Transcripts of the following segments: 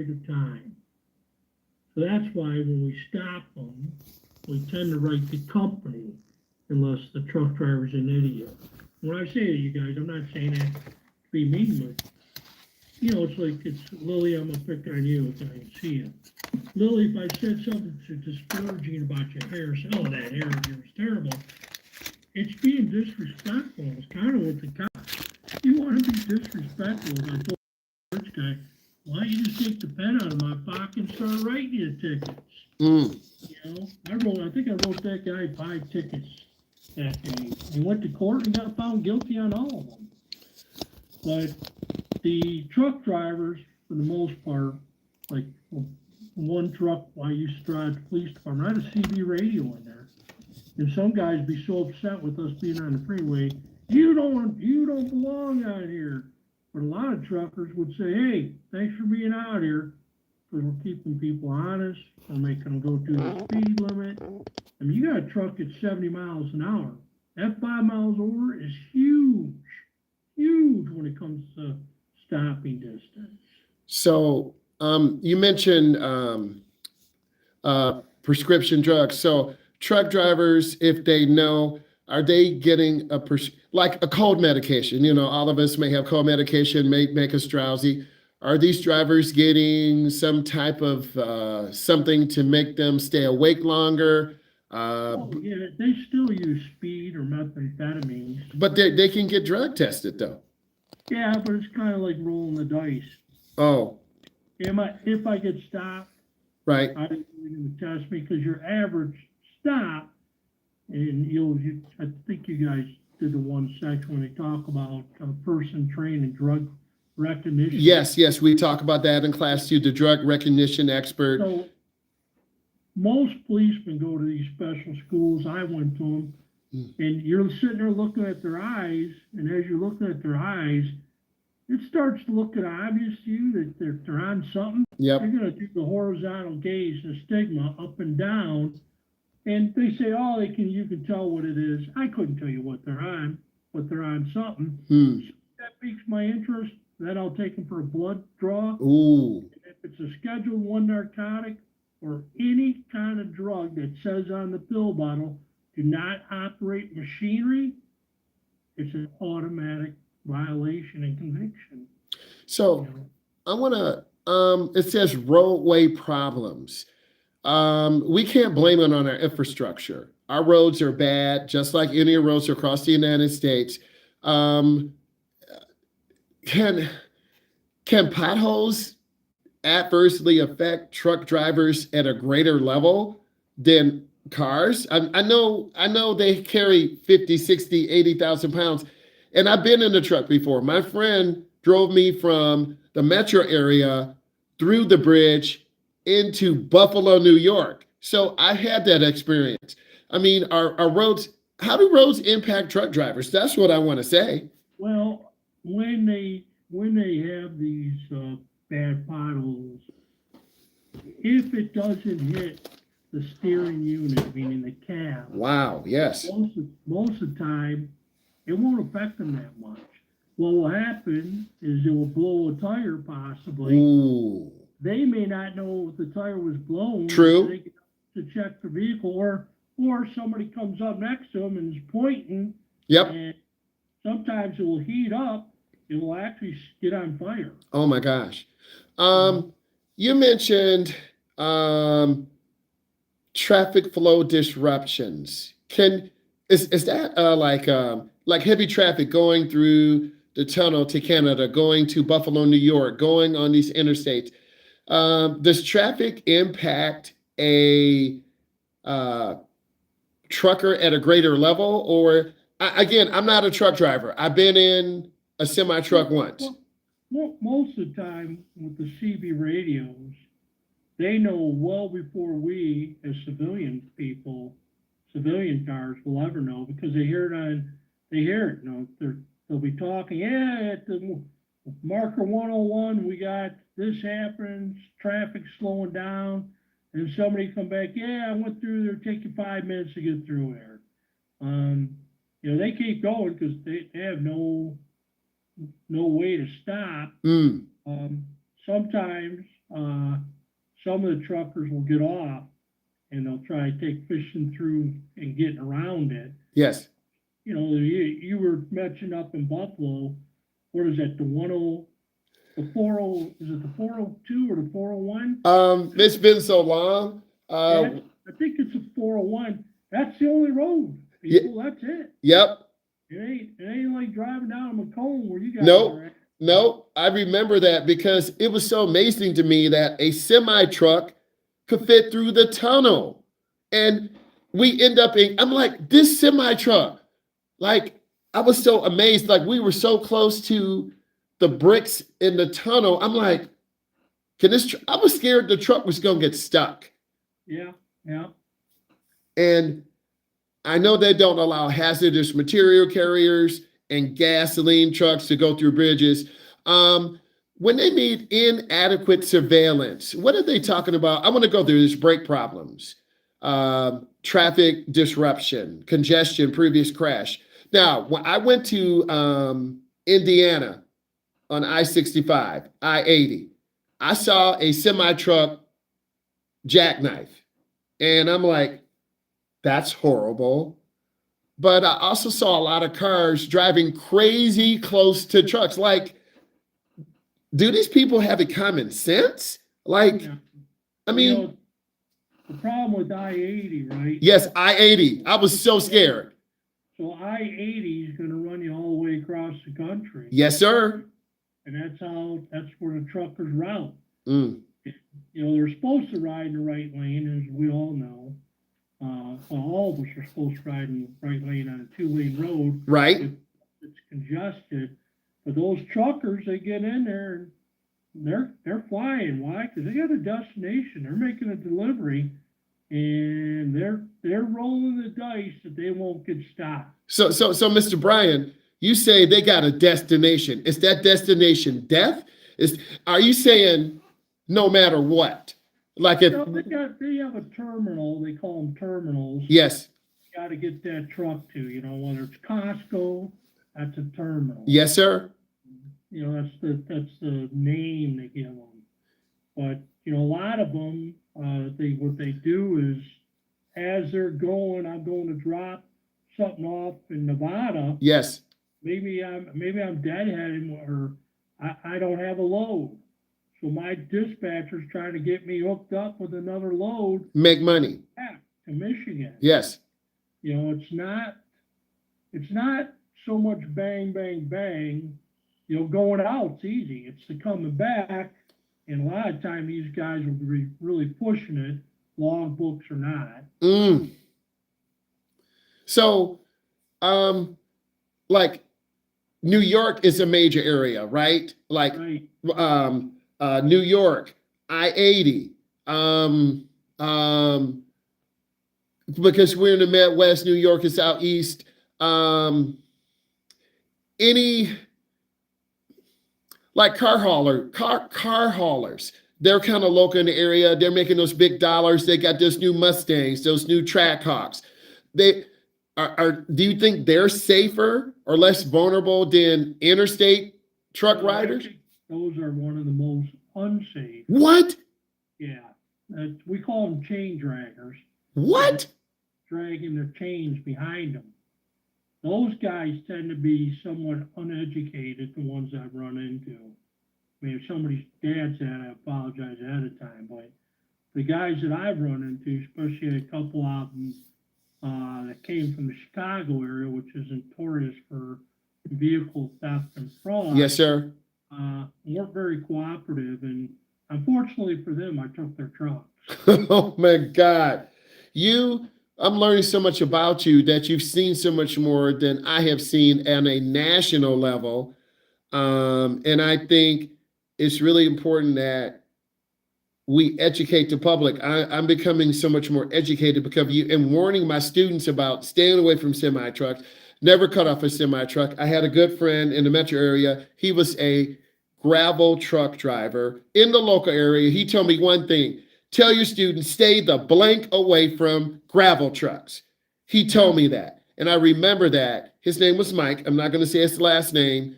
at a time. So that's why when we stop them, we tend to write the company unless the truck driver's an idiot. When I say to you guys, I'm not saying that to be mean, but it's like it's Lily, I'm gonna pick on you if I can see it. Lily, if I said something disparaging about your hair, say, oh, that hair of yours is terrible. It's being disrespectful. It's kind of what the cops. You want to be disrespectful. As I told the rich guy, why don't you just take the pen out of my pocket and start writing you tickets? I think I wrote that guy 5 tickets that day. He went to court and got found guilty on all of them. But the truck drivers, for the most part, like one truck I used to drive the police department, I had a CB radio in there. And some guys be so upset with us being on the freeway, you don't belong out here. But a lot of truckers would say, hey, thanks for being out here, because we're keeping people honest, we're making them go through the speed limit. I mean, you got a truck at 70 miles an hour. That 5 miles over is huge when it comes to stopping distance. So you mentioned prescription drugs. So truck drivers, if they know, are they getting like a cold medication? All of us may have cold medication, may make us drowsy. Are these drivers getting some type of something to make them stay awake longer? Yeah, they still use speed or methamphetamines. But they can get drug tested, though. Yeah, but it's kind of like rolling the dice. Oh. If I get stopped, right, I think you're going to test me, because your average stop, and I think you guys did the one section when they talk about a person trained in drug recognition. Yes, we talk about that in class too, the drug recognition expert. So most policemen go to these special schools. I went to them, and you're sitting there looking at their eyes, and as you're looking at their eyes, it starts to look obvious to you that they're on something. Yep. You're going to do the horizontal gaze, the stigma up and down, and they say, oh, you can tell what it is. I couldn't tell you what they're on, but they're on something. So that piques my interest. Then I'll take them for a blood draw. Ooh. And if it's a Schedule 1 narcotic or any kind of drug that says on the pill bottle, do not operate machinery, it's an automatic violation and conviction. So I want to, it says roadway problems. We can't blame it on our infrastructure. Our roads are bad, just like any roads across the United States. Can potholes adversely affect truck drivers at a greater level than cars? I know they carry 50, 60, 80,000 pounds. And I've been in the truck before. My friend drove me from the metro area through the bridge into Buffalo, New York. So I had that experience. I mean, our roads, how do roads impact truck drivers? That's what I want to say. Well, when they have these bad potholes, if it doesn't hit the steering unit, meaning the cab. Wow, yes. Most of the time, it won't affect them that much. What will happen is it will blow a tire, possibly. Ooh. They may not know if the tire was blown. True. They get to check the vehicle, or somebody comes up next to them and is pointing. Yep. And sometimes it will heat up. It will actually get on fire. Oh my gosh. You mentioned traffic flow disruptions. Is that like heavy traffic going through the tunnel to Canada, going to Buffalo, New York, going on these interstates? Does traffic impact a trucker at a greater level? Or again, I'm not a truck driver. I've been in a semi truck once. Well, most of the time with the CB radios, they know well before we, as civilian cars, will ever know, because they hear it. They'll be talking, yeah, at the marker 101, we got this happens, traffic slowing down, and somebody come back, yeah, I went through there, take you 5 minutes to get through there. They keep going because they have no way to stop. Sometimes some of the truckers will get off and they'll try to take fishing through and getting around it. Yes. You know, you were mentioned up in Buffalo, what is that, the 40, is it the 402 or the 401? It's been so long. I think it's a 401. That's the only road, people. That's it. Yep. It ain't like driving down Macomb where you guys Nope. are at. No, I remember that because it was so amazing to me that a semi truck could fit through the tunnel. And we end up I'm like, this semi truck, like, I was so amazed. Like, we were so close to the bricks in the tunnel. I'm like, I was scared the truck was going to get stuck. Yeah, yeah. And I know they don't allow hazardous material carriers and gasoline trucks to go through bridges. When they need inadequate surveillance, what are they talking about? I want to go through this: brake problems, traffic disruption, congestion, previous crash. Now, when I went to Indiana on I-65, I-80, I saw a semi-truck jackknife. And I'm like, that's horrible. But I also saw a lot of cars driving crazy close to trucks. Like, do these people have a common sense? Like, Yeah. I mean, You know, the problem with I-80, right? yes, I-80. I was so scared. So I-80 is going to run you all the way across the country. Yes, sir. And that's where the truckers route. Mm. You know, they're supposed to ride in the right lane, as we all know. Well, all of us are supposed to ride in the right lane on a 2-lane road. Right. It's congested. But those truckers, they get in there and they're flying. Why? Because they got a destination. They're making a delivery, and they're rolling the dice that they won't get stopped. So, Mr. Bryan, you say they got a destination. Is that destination death? Are you saying no matter what? Like if No, they have a terminal. They call them terminals. Yes. You got to get that truck to. You know, whether it's Costco, that's a terminal. Yes, sir. You know, that's the name they give them. But you know, a lot of them, what they do is, as they're going, I'm going to drop something off in Nevada. Yes. Maybe I'm deadheading, or I don't have a load. So my dispatcher's trying to get me hooked up with another load. Make money. Back to Michigan. Yes. You know, it's not so much bang, bang, bang. You know, going out's easy. It's the coming back. And a lot of time these guys will be really pushing it, log books or not. Mm. So, like, New York is a major area, right? Like, Right. New York, I-80, because we're in the Midwest, New York is out east. Any like car haulers, they're kind of local in the area. They're making those big dollars. They got those new Mustangs, those new Trackhawks. They do you think they're safer or less vulnerable than interstate truck riders? Those are one of the most unsafe. What? Yeah. We call them chain draggers. What? Dragging their chains behind them. Those guys tend to be somewhat uneducated, the ones I've run into. I mean, if somebody's dad's that, I apologize ahead of time. But the guys that I've run into, especially a couple of them that came from the Chicago area, which is notorious for vehicle theft and fraud. Yes, sir. Weren't very cooperative, and unfortunately for them, I took their trucks. Oh my God. I'm learning so much about you that you've seen so much more than I have seen on a national level. And I think it's really important that we educate the public. I'm becoming so much more educated because of you, and warning my students about staying away from semi trucks. Never cut off a semi truck. I had a good friend in the metro area. He was a gravel truck driver in the local area. He told me one thing: tell your students, stay the blank away from gravel trucks. He told me that. And I remember that. His name was Mike. I'm not going to say his last name.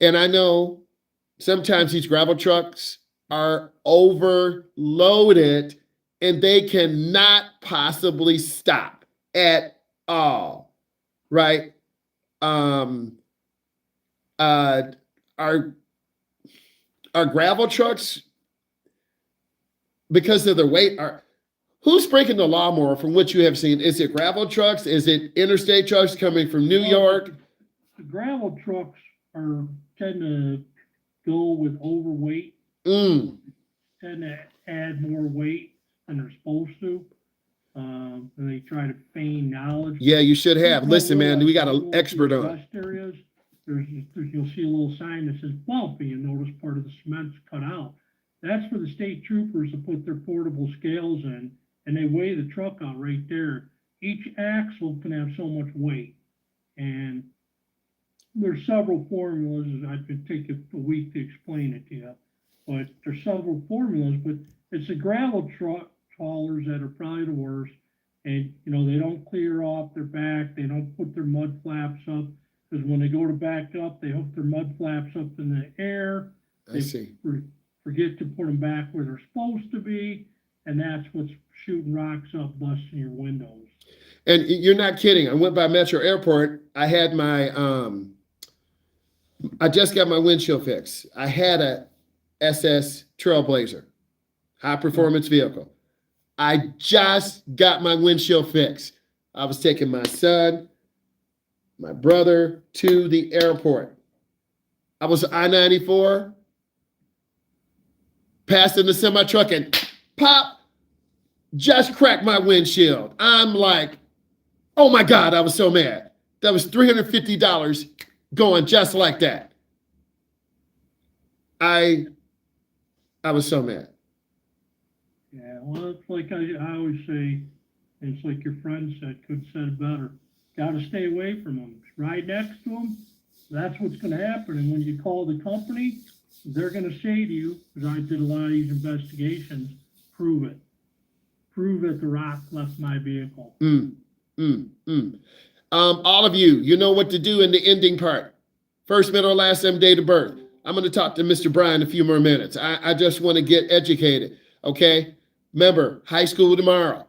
And I know sometimes these gravel trucks are overloaded and they cannot possibly stop at all, right? Our gravel trucks, because of their weight, who's breaking the law more from what you have seen? Is it gravel trucks? Is it interstate trucks coming from New York? The gravel trucks tend to go with overweight, tend to add more weight than they're supposed to. And they try to feign knowledge. Yeah, you should have. Listen, man, we got an expert on. Dust areas, you'll see a little sign that says bumpy, and notice part of the cement's cut out. That's for the state troopers to put their portable scales in, and they weigh the truck out right there. Each axle can have so much weight, and there's several formulas. I could take a week to explain it to you, but there's several formulas. But it's the gravel truck haulers that are probably the worst, and they don't clear off their back. They don't put their mud flaps up, because when they go to back up, they hook their mud flaps up in the air. I see. Forget to put them back where they're supposed to be, and that's what's shooting rocks up, busting your windows. And you're not kidding. I went by Metro Airport. I had my, I just got my windshield fixed. I had a SS Trailblazer, high performance vehicle. I just got my windshield fixed. I was taking my son, my brother to the airport. I was I-94, passing the semi truck, and pop, just cracked my windshield. I'm like, oh my God, I was so mad. That was $350 going just like that. I was so mad. Yeah, well, it's like I always say, and it's like your friend said, could have said it better. Got to stay away from them. Right next to them, that's what's going to happen. And when you call the company, they're going to say to you, because I did a lot of these investigations, prove it. Prove that the rock left my vehicle. All of you, you know what to do in the ending part. First, middle, last name, date of birth. I'm going to talk to Mr. Brian in a few more minutes. I just want to get educated, okay? Remember, high school tomorrow.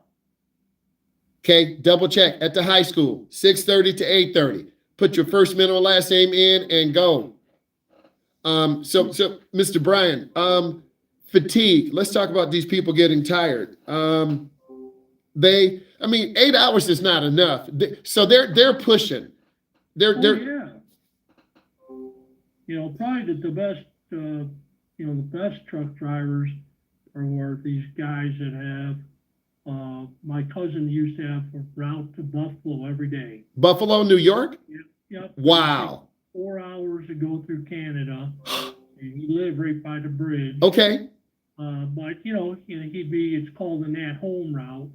Okay, double check at the high school, 6:30 to 8:30. Put your first, middle, last name in and go. So Mr. Brian, fatigue. Let's talk about these people getting tired. 8 hours is not enough. So they're pushing. Yeah. Probably the best, the best truck drivers are these guys that have, my cousin used to have a route to Buffalo every day. Buffalo, New York? Yep. Wow. 4 hours to go through Canada. And he lived right by the bridge. Okay. But it's called an at-home route.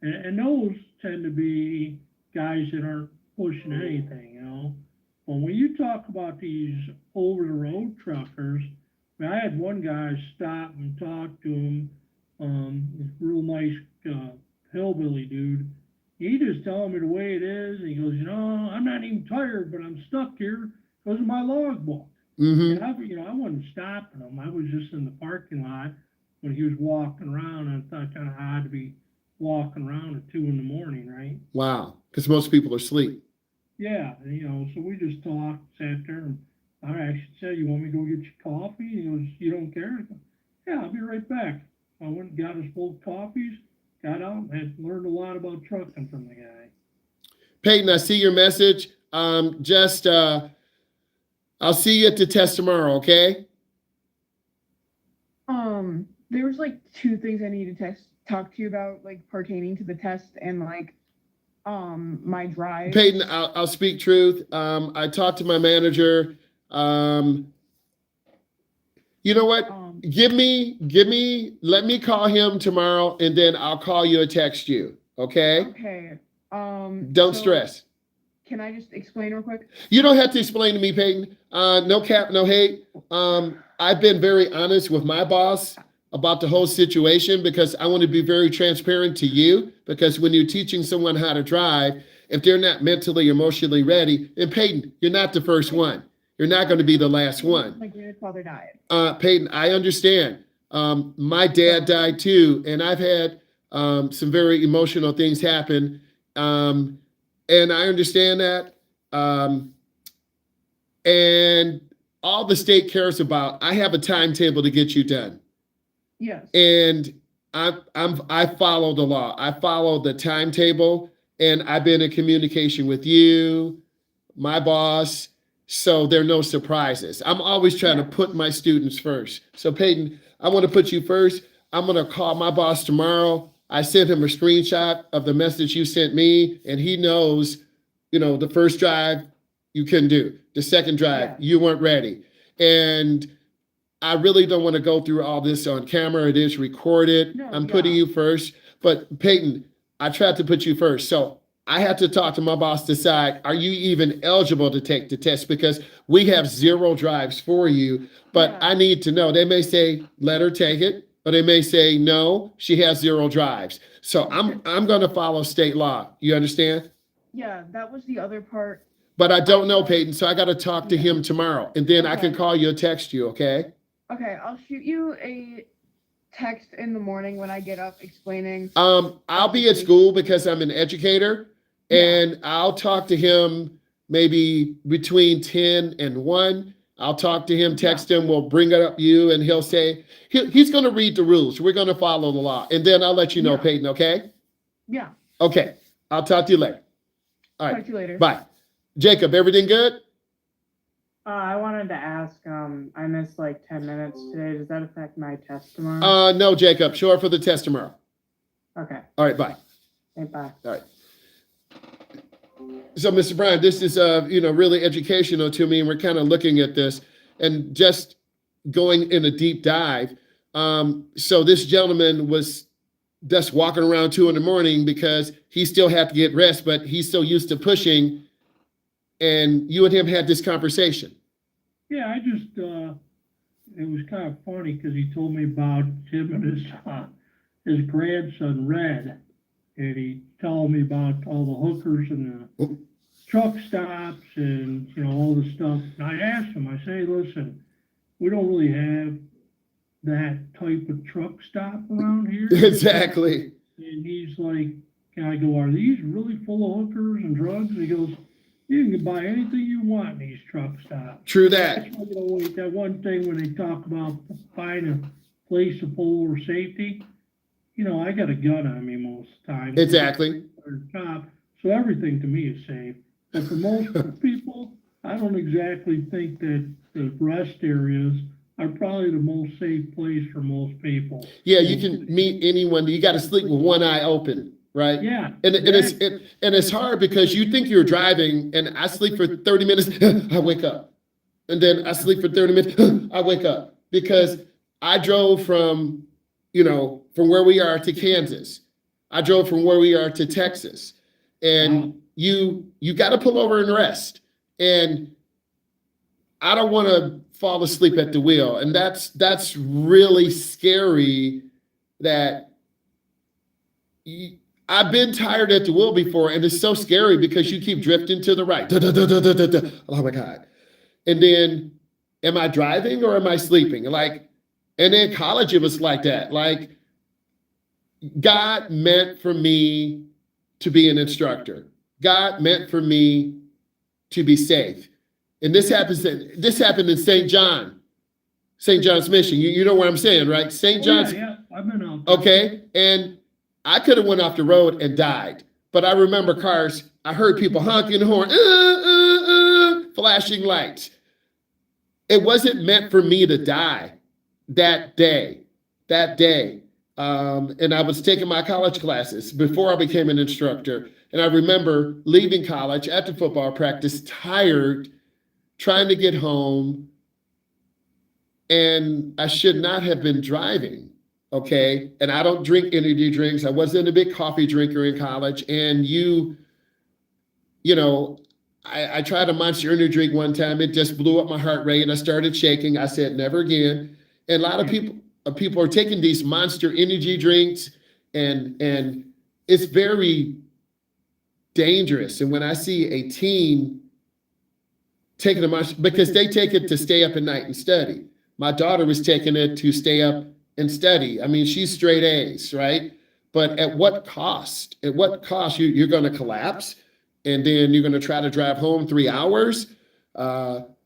And those tend to be guys that aren't pushing anything, But when you talk about these over-the-road truckers, I had one guy stop and talk to him, this real nice hillbilly dude. He just telling me the way it is. And he goes, I'm not even tired, but I'm stuck here because of my logbook. Mm-hmm. And I wasn't stopping him. I was just in the parking lot when he was walking around. And I thought kind of odd to be walking around at 2 a.m, right? Wow, because most people are asleep. Yeah, so we just talked, sat there, and I actually said, "You want me to go get you coffee?" He goes, "You don't care?" I go, "Yeah, I'll be right back." I went and got us both coffees, got out, and learned a lot about trucking from the guy. Peyton, I see your message. I'll see you at the test tomorrow, okay? There was like 2 things I need to talk to you about, like pertaining to the test and like my drive. Peyton, I'll speak truth. I talked to my manager. You know what? Let me call him tomorrow, and then I'll call you or text you. Okay? Okay. Don't stress. Can I just explain real quick? You don't have to explain to me, Peyton. No cap, no hate. I've been very honest with my boss about the whole situation because I want to be very transparent to you, because when you're teaching someone how to drive, if they're not mentally, emotionally ready, and Peyton, you're not the first one. You're not going to be the last one. My grandfather died. Peyton, I understand, My dad died too, and I've had some very emotional things happen. And I understand that. And all the state cares about, I have a timetable to get you done. Yes. And I follow the law. I follow the timetable, and I've been in communication with you, my boss, so there are no surprises. I'm always trying to put my students first. So Peyton, I want to put you first. I'm going to call my boss tomorrow. I sent him a screenshot of the message you sent me, and he knows, the first drive you couldn't do. The second drive, you weren't ready. And I really don't want to go through all this on camera. It is recorded. No, I'm putting you first. But Peyton, I tried to put you first. So I have to talk to my boss to decide, are you even eligible to take the test? Because we have 0 drives for you. But I need to know. They may say, let her take it. Or they may say, no, she has 0 drives. So I'm going to follow state law. You understand? Yeah, that was the other part. But I don't know, Peyton. So I got to talk to him tomorrow. And then I can call you or text you, okay? Okay, I'll shoot you a text in the morning when I get up explaining. I'll be at school because I'm an educator, and I'll talk to him maybe between 10 and 1. I'll talk to him, text him, we'll bring it up you, and he'll say, he's going to read the rules. We're going to follow the law. And then I'll let you know, Peyton, okay? Yeah. Okay. I'll talk to you later. All right. Talk to you later. Bye. Jacob, everything good? I wanted to ask, I missed like 10 minutes today. Does that affect my test tomorrow? No, Jacob. Show up for the test tomorrow. Okay. All right, bye. Okay, bye. All right. So, Mr. Bryan, this is really educational to me, and we're kind of looking at this and just going in a deep dive. So this gentleman was just walking around 2 a.m. because he still had to get rest, but he's so used to pushing. And you and him had this conversation. Yeah, I just, it was kind of funny because he told me about him and his grandson, Red. And he told me about all the hookers and the truck stops and, all the stuff. And I asked him, I say, listen, we don't really have that type of truck stop around here. Exactly. And he's like, can I go, are these really full of hookers and drugs? And he goes, you can buy anything you want in these truck stops. True that. That's why, that one thing when they talk about buying a place of full or safety, I got a gun on me most times. Exactly. Or top, so everything to me is safe. But for most people, I don't exactly think that the rest areas are probably the most safe place for most people. Yeah, you can meet anyone. You got to sleep with one eye open, right? Yeah. And it's hard because you think you're driving, and I sleep for 30 minutes, I wake up. And then I sleep for 30 minutes, I wake up. Because I drove from where we are to Kansas. I drove from where we are to Texas. And you got to pull over and rest. And I don't want to fall asleep at the wheel. And that's really scary that I've been tired at the wheel before, and it's so scary because you keep drifting to the right. Oh my God. And then, am I driving or am I sleeping? And in college, it was like that. God meant for me to be an instructor. God meant for me to be safe. And this happened in St. John's Mission. You know what I'm saying, right? St. John's. Yeah, I've been out there. Okay. And I could have went off the road and died. But I remember cars, I heard people honking the horn, flashing lights. It wasn't meant for me to die that day. And I was taking my college classes before I became an instructor. And I remember leaving college after football practice, tired, trying to get home. And I should not have been driving. Okay. And I don't drink energy drinks. I wasn't a big coffee drinker in college. And I tried a Monster energy drink one time. It just blew up my heart rate and I started shaking. I said, never again. And a lot of people are taking these Monster energy drinks and it's very dangerous. And when I see a teen taking a Monster, because they take it to stay up at night and study. My daughter was taking it to stay up and steady. I mean, she's straight A's, right? But at what cost? At what cost you're going to collapse, and then you're going to try to drive home 3 hours? But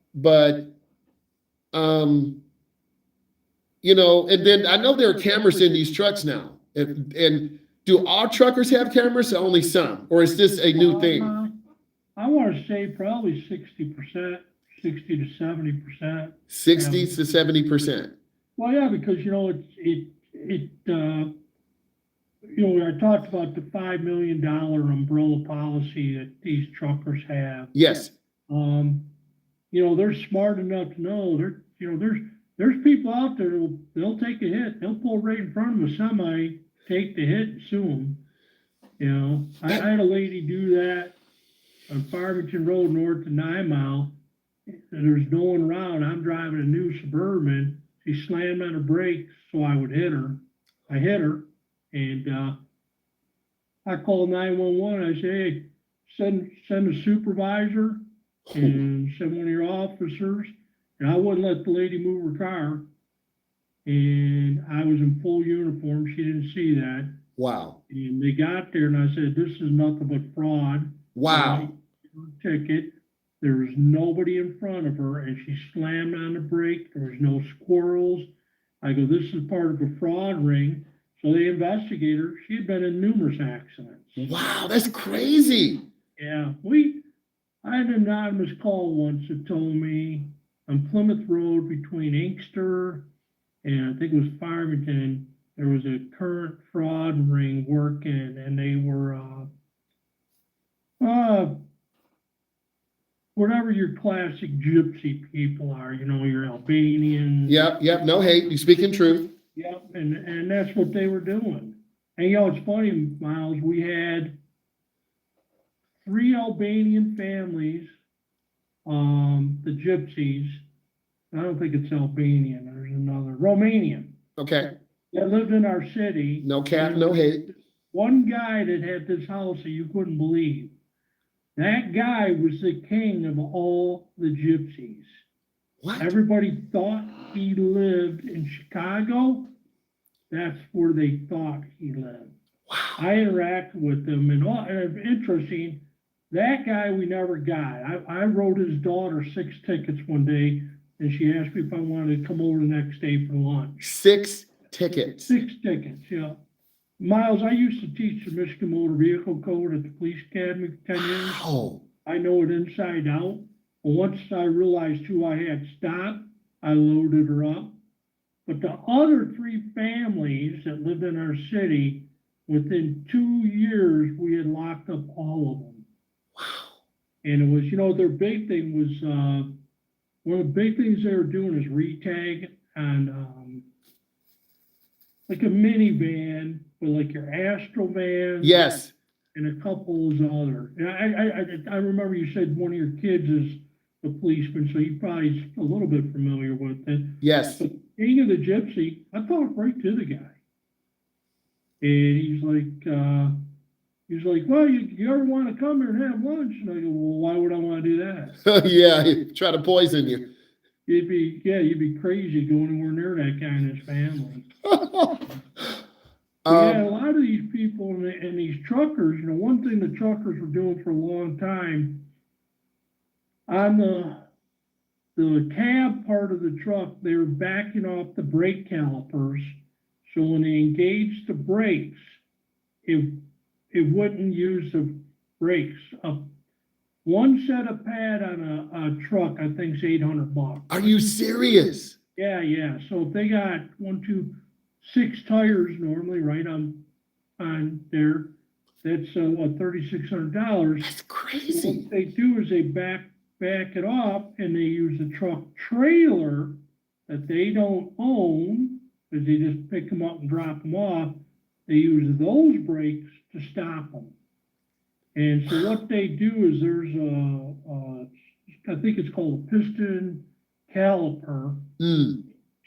you know, and then I know there are cameras in these trucks now, and do all truckers have cameras, or only some, or is this a new thing? I want to say probably 60%, 60 to 70%. 60 to 70%. Well, yeah, because you know you know, I talked about the $5 million umbrella policy that these truckers have. Yes. You know, they're smart enough to know there's people out there they'll take a hit. They'll pull right in front of a semi, take the hit, and sue them. You know, I had a lady do that on Farmington Road north of 9 Mile. There's no one around. I'm driving a new Suburban. She slammed on her brakes so I would hit her. I hit her, and I called 911. I say, hey, send a supervisor and send one of your officers. And I wouldn't let the lady move her car. And I was in full uniform. She didn't see that. Wow. And they got there, and I said, this is nothing but fraud. Wow. Ticket. There was nobody in front of her, and she slammed on the brake. There was no squirrels. I go, this is part of a fraud ring. So they investigated her. She had been in numerous accidents. Wow, that's crazy. Yeah, I had an anonymous call once that told me on Plymouth Road between Inkster and I think it was Farmington, there was a current fraud ring working, and they were whatever your classic gypsy people are, you know, your Albanians. Yep, no hate. You speaking truth. Yep, and that's what they were doing. And you know, it's funny, Miles, we had 3 Albanian families, the gypsies. I don't think it's Albanian. There's another Romanian Okay. that lived in our city. No cap, no hate. One guy that had this house that you couldn't believe. That guy was the king of all the gypsies. What? Everybody thought he lived in Chicago. That's where they thought he lived. Wow. I interacted with them, and interesting, that guy we never got. I wrote his daughter 6 tickets one day, and she asked me if I wanted to come over the next day for lunch. 6 tickets. 6 tickets, yeah. Miles, I used to teach the Michigan Motor Vehicle Code at the Police Academy for 10 years. Wow. I know it inside out. But once I realized who I had stopped, I loaded her up. But the other 3 families that lived in our city, within 2 years, we had locked up all of them. Wow. And it was, you know, their big thing was, one of the big things they were doing is retag on like a minivan, but like your Astro van. Yes. And a couple of other. And I remember you said one of your kids is a policeman, so you probably is a little bit familiar with it. Yes. But King of the Gypsy, I talked right to the guy. And he's like, well, you ever want to come here and have lunch? And I go, well, why would I want to do that? Yeah, try to poison you. You'd be crazy going anywhere near that guy and his family. Yeah, a lot of these people and these truckers, you know, one thing the truckers were doing for a long time, on the cab part of the truck, they were backing off the brake calipers, so when they engaged the brakes, it wouldn't use the brakes. One set of pad on a truck, I think, is $800. Are you serious? Yeah. So if they got 6 tires normally, right on there, that's what, $3,600. That's crazy. What they do is they back it off, and they use a truck trailer that they don't own, because they just pick them up and drop them off. They use those brakes to stop them. And so what they do is there's I think it's called a piston caliper.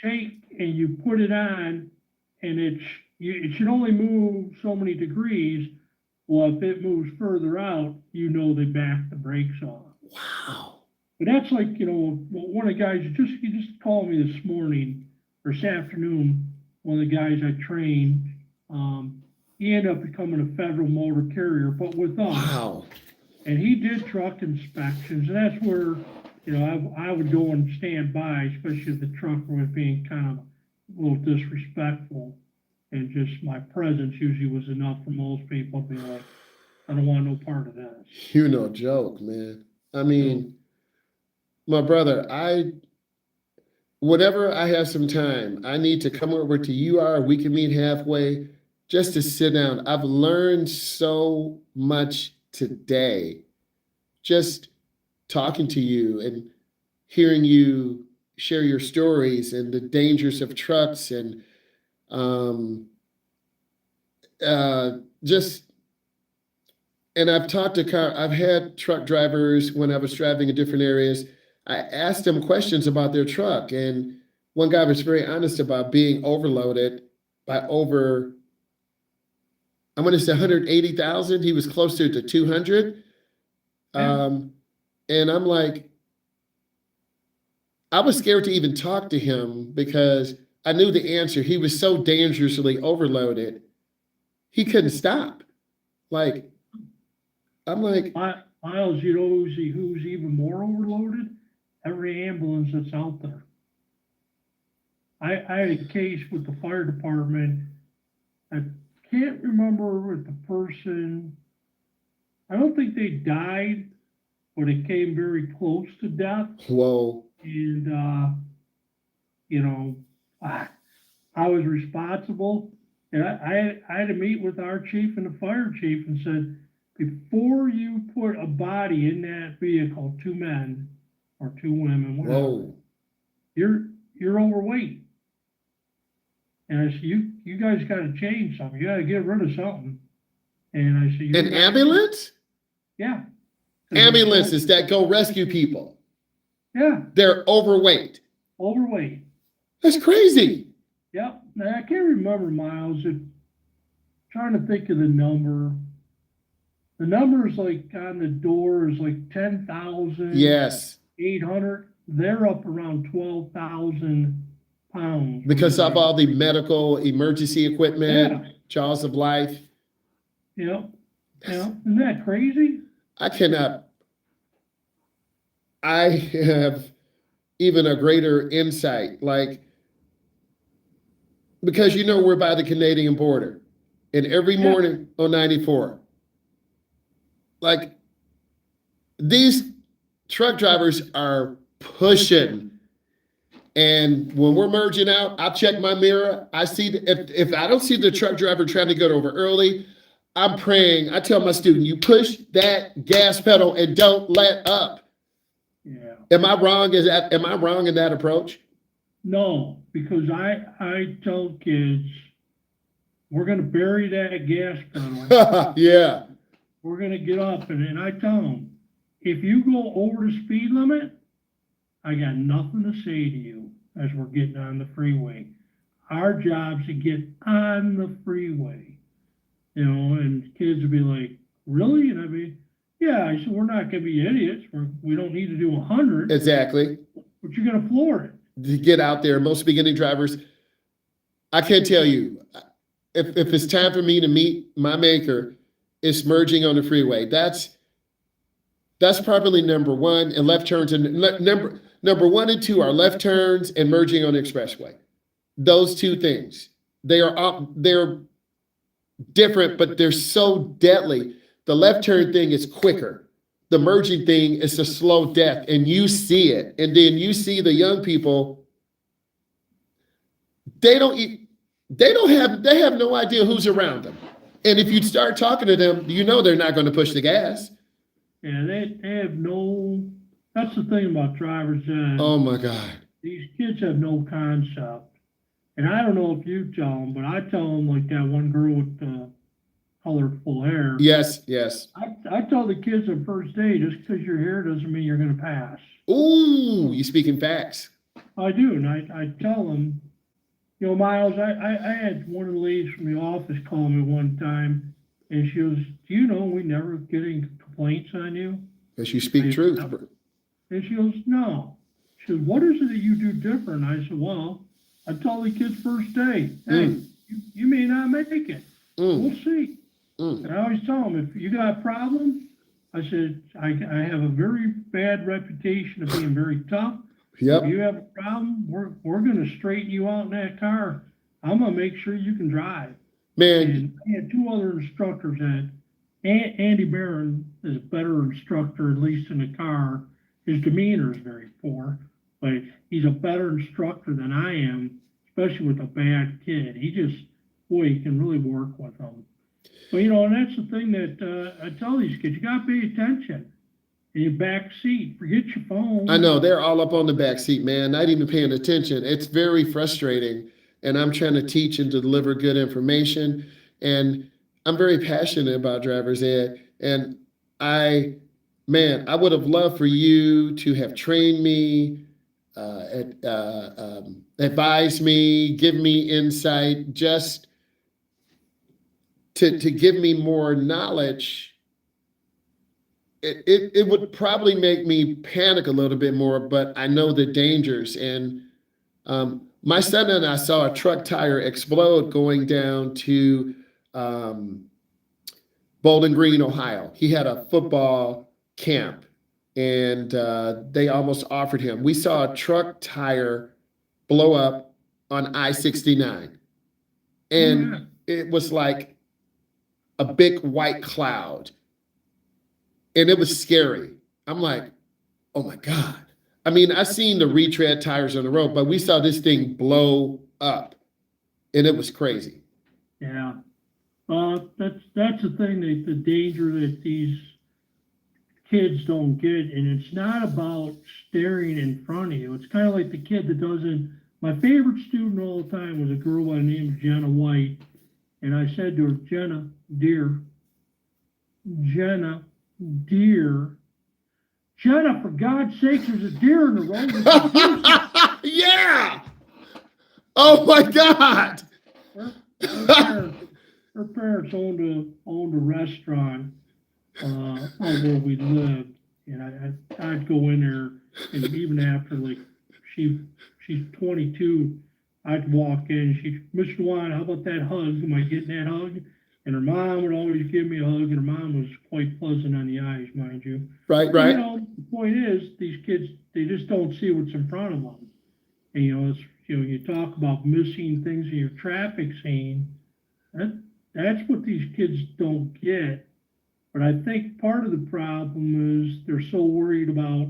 Take and you put it on, and it should only move so many degrees. Well, if it moves further out, you know they back the brakes off. Wow. But that's like, you know, one of the guys, he just called me this morning or this afternoon. one of the guys I trained, he ended up becoming a federal motor carrier, but with us. Wow. And he did truck inspections, and that's where, I would go and stand by, especially if the trucker was being kind of a little disrespectful. And just my presence usually was enough for most people to be like, I don't want no part of this. You're no joke, man. I mean, my brother, whenever I have some time, I need to come over to you are, we can meet halfway just to sit down. I've learned so much today just talking to you and hearing you share your stories and the dangers of trucks and and I've had truck drivers when I was driving in different areas. I asked them questions about their truck, and one guy was very honest about being overloaded by over, I'm going to say 180,000. He was closer to 200. And I'm like, I was scared to even talk to him because I knew the answer. He was so dangerously overloaded, he couldn't stop. Like, I'm like, Myles, who's even more overloaded? Every ambulance that's out there. I had a case with the fire department. I can't remember with the person. I don't think they died, but it came very close to death. whoa. And, I was responsible. And I had to meet with our chief and the fire chief and said, before you put a body in that vehicle, 2 men or 2 women, whatever, Whoa. you're overweight. And I said, you guys got to change something. You got to get rid of something. And I said, An ambulance? Yeah. Ambulances that go rescue people. Yeah, They're overweight. overweight. That's crazy. Yep. Now, I can't remember, Myles. Trying to think of the number. The number is like on the door is like 10,000. Yes. 800. They're up around 12,000 pounds. Because of all the medical emergency equipment, Yeah. jaws of life. Yep. Yeah. Isn't that crazy? I have even a greater insight, like, because we're by the Canadian border, and every morning on 94, like, these truck drivers are pushing. And when we're merging out, I check my mirror. I see if I don't see the truck driver trying to get over early, I'm praying. I tell my student, you push that gas pedal and don't let up. Yeah. Am I wrong in that approach? No, because I tell kids, we're going to bury that gas pedal. Yeah. We're going to get up. And I tell them, if you go over the speed limit, I got nothing to say to you as we're getting on the freeway. Our job's to get on the freeway. And kids would be like, really? And I'd be, yeah. I said, we're not going to be idiots. We don't need to do 100. Exactly. But you're going to floor it. To get out there, most beginning drivers, I can't tell you, if it's time for me to meet my maker, it's merging on the freeway. That's probably number one, and left turns, and number 1 and 2 are left turns and merging on the expressway. Those 2 things, they're different, but they're so deadly. The left turn thing is quicker. The merging thing is a slow death, and you see it. And then you see the young people, they have no idea who's around them. And if you start talking to them, they're not going to push the gas. Yeah, they have that's the thing about drivers. Oh my God. These kids have no concept. And I don't know if you tell them, but I tell them like that one girl with the colorful hair. Yes. I tell the kids on first day, just because your hair doesn't mean you're going to pass. Ooh, you speaking facts. I do, and I tell them, Myles, I had one of the ladies from the office call me one time, and she goes, do you know we never get any complaints on you? Because you speak truth. And she goes, no. She goes, what is it that you do different? I said, well, I told the kids first day, hey, you may not make it. We'll see. And I always tell them, if you got a problem, I said, I have a very bad reputation of being very tough. Yep. If you have a problem, we're gonna straighten you out in that car. I'm gonna make sure you can drive. Man, And I had two other instructors that, Andy Barron is a better instructor, at least in the car. His demeanor is very poor, but he's a better instructor than I am, especially with a bad kid. He just, boy, he can really work with them. But, you know, and that's the thing that I tell these kids, you gotta pay attention. In your back seat, forget your phone. I know they're all up on the back seat, man, not even paying attention. It's very frustrating. And I'm trying to teach and deliver good information. And I'm very passionate about driver's ed. And I would have loved for you to have trained me, advised me, give me insight, just to give me more knowledge. It would probably make me panic a little bit more, but I know the dangers. And my son and I saw a truck tire explode going down to Bowling Green, Ohio. He had a football camp, and they almost offered him. We saw a truck tire blow up on I-69, and it was like a big white cloud, and it was scary. I'm like, oh my God. I mean, I've seen the retread tires on the road, but we saw this thing blow up, and it was crazy. Yeah. That's the thing, the danger that these kids don't get, and it's not about staring in front of you. It's kind of like the kid that doesn't. My favorite student all the time was a girl by the name of Jenna White, and I said to her, Jenna, dear, for God's sake, there's a deer in the road. Yeah. Oh my God. Her parents owned a restaurant where we lived, and I'd go in there, and even after like she's 22, I'd walk in. She'd, Mr. Juan, how about that hug? Am I getting that hug? And her mom would always give me a hug, and her mom was quite pleasant on the eyes, mind you. Right. But, you know, the point is, these kids, they just don't see what's in front of them. And, you know, you talk about missing things in your traffic scene. That's what these kids don't get. But I think part of the problem is they're so worried about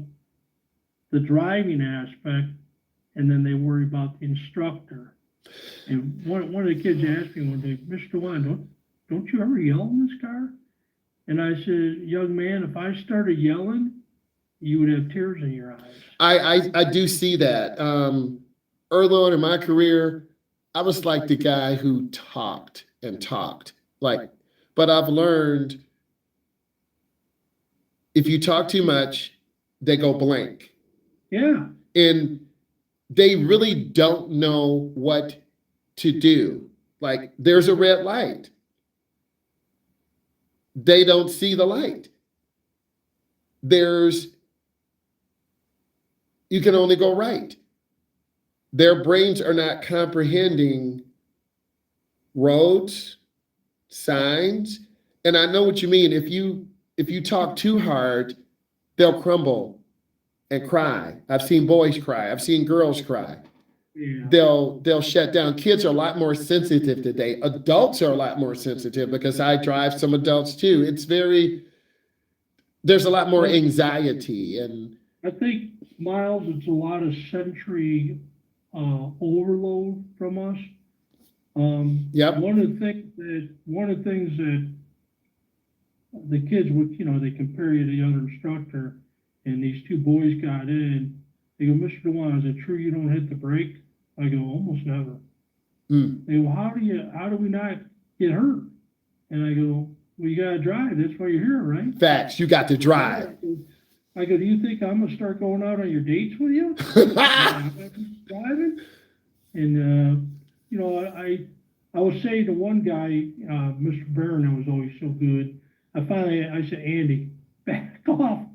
the driving aspect, and then they worry about the instructor. And one of the kids asked me one day, Mr. Juan, don't you ever yell in this car? And I said, young man, if I started yelling, you would have tears in your eyes. I do see that. Early on in my career, I was like the guy who talked and talked. But I've learned if you talk too much, they go blank. Yeah. And they really don't know what to do. Like, there's a red light. They don't see the light. You can only go right. Their brains are not comprehending roads, signs. And I know what you mean. If you talk too hard, they'll crumble and cry. I've seen boys cry. I've seen girls cry. Yeah. They'll shut down. Kids are a lot more sensitive today. Adults are a lot more sensitive because I drive some adults too. There's a lot more anxiety. And I think, Myles, it's a lot of sensory overload from us. Yep. One of the things that the kids would, they compare you to the other instructor, and these two boys got in. They go, Mr. DeWan, is it true you don't hit the brake? I go, almost never. They go, how do we not get hurt? And I go, well, you gotta drive. That's why you're here, right? Facts. You got to drive. I go, do you think I'm gonna start going out on your dates with you? Driving? And I was saying to one guy, Mr. Barron, that was always so good. I said, Andy, back off,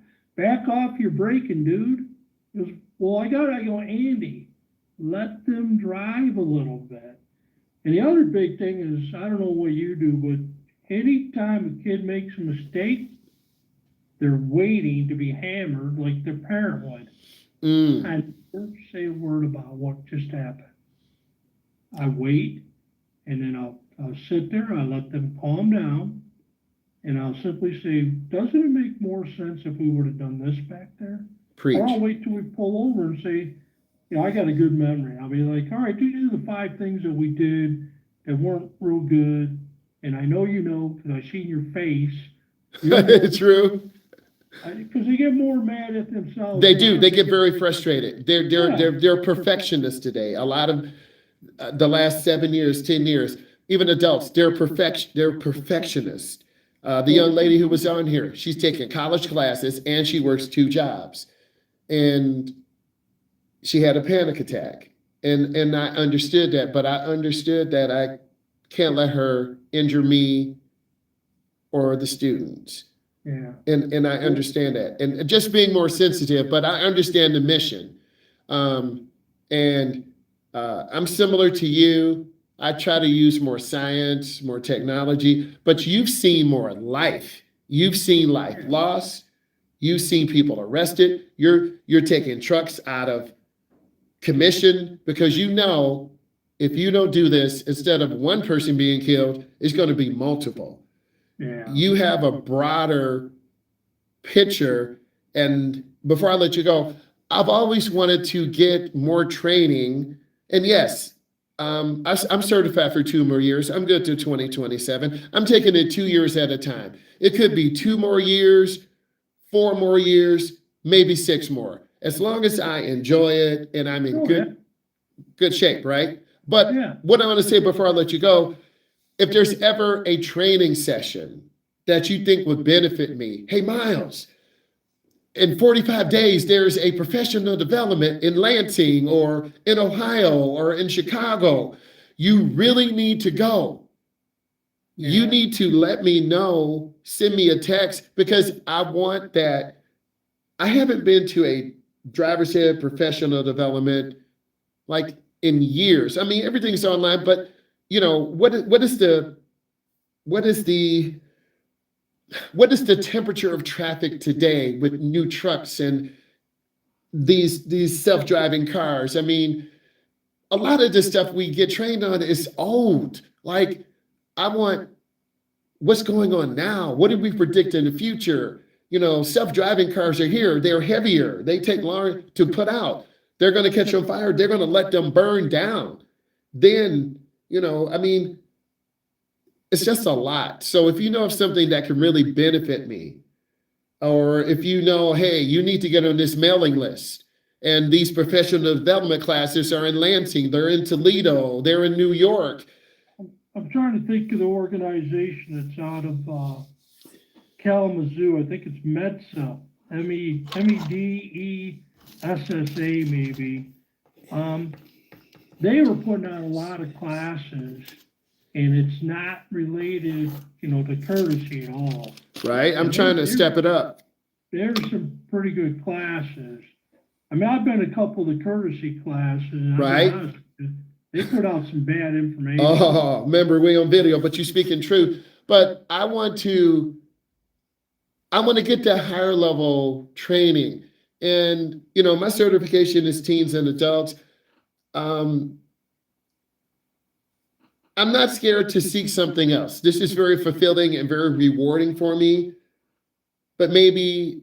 you're braking, dude. He goes, well, I go, Andy, let them drive a little bit. And the other big thing is, I don't know what you do, but anytime a kid makes a mistake, they're waiting to be hammered like their parent would. I never say a word about what just happened. I wait, and then I'll sit there, I'll let them calm down, and I'll simply say, doesn't it make more sense if we would have done this back there? Preach. Or I'll wait till we pull over and say, you know, I got a good memory. I'll be like, all right, these are the 5 things that we did that weren't real good, and I know you know because I seen your face. True. Because they get more mad at themselves. They do. They get very frustrated. They're perfectionists today. A lot of the last 7 years, 10 years, even adults, they're perfectionists. The young lady who was on here, she's taking college classes and she works 2 jobs, and she had a panic attack. And I understood that, but I understood that I can't let her injure me or the students. Yeah. And I understand that. And just being more sensitive, but I understand the mission. I'm similar to you. I try to use more science, more technology, but you've seen more life. You've seen life lost. You've seen people arrested. You're taking trucks out of commission because you know if you don't do this, instead of one person being killed, it's going to be multiple. Yeah. You have a broader picture. And before I let you go, I've always wanted to get more training. And yes, I'm certified for 2 more years. I'm good to 2027. I'm taking it 2 years at a time. It could be 2 more years, 4 more years, maybe 6 more. As long as I enjoy it and I'm in good shape, right? But what I want to say before I let you go, if there's ever a training session that you think would benefit me, hey, Myles, in 45 days, there's a professional development in Lansing or in Ohio or in Chicago. You really need to go. You need to let me know, send me a text, because I want that. I haven't been to a driver's ed professional development like in years. I mean, everything's online, but you know, what is the temperature of traffic today with new trucks and these self-driving cars? I mean, a lot of the stuff we get trained on is old. Like, I want what's going on now. What did we predict in the future? You know, self-driving cars are here. They're heavier. They take longer to put out. They're going to catch on fire. They're going to let them burn down. Then, you know, I mean, it's just a lot. So if you know of something that can really benefit me, or if you know, hey, you need to get on this mailing list, and these professional development classes are in Lansing, they're in Toledo, they're in New York. I'm trying to think of the organization that's out of Kalamazoo. I think it's MEDSA, MEDESSA maybe. They were putting out a lot of classes, and it's not related, you know, to courtesy at all. Right, I'm trying to step it up. There's some pretty good classes. I mean, I've been to a couple of the courtesy classes. And Right. Honest, they put out some bad information. Oh, remember, we on video, but you speaking truth. But I want to get that higher level training. And, you know, my certification is teens and adults. I'm not scared to seek something else. This is very fulfilling and very rewarding for me. But maybe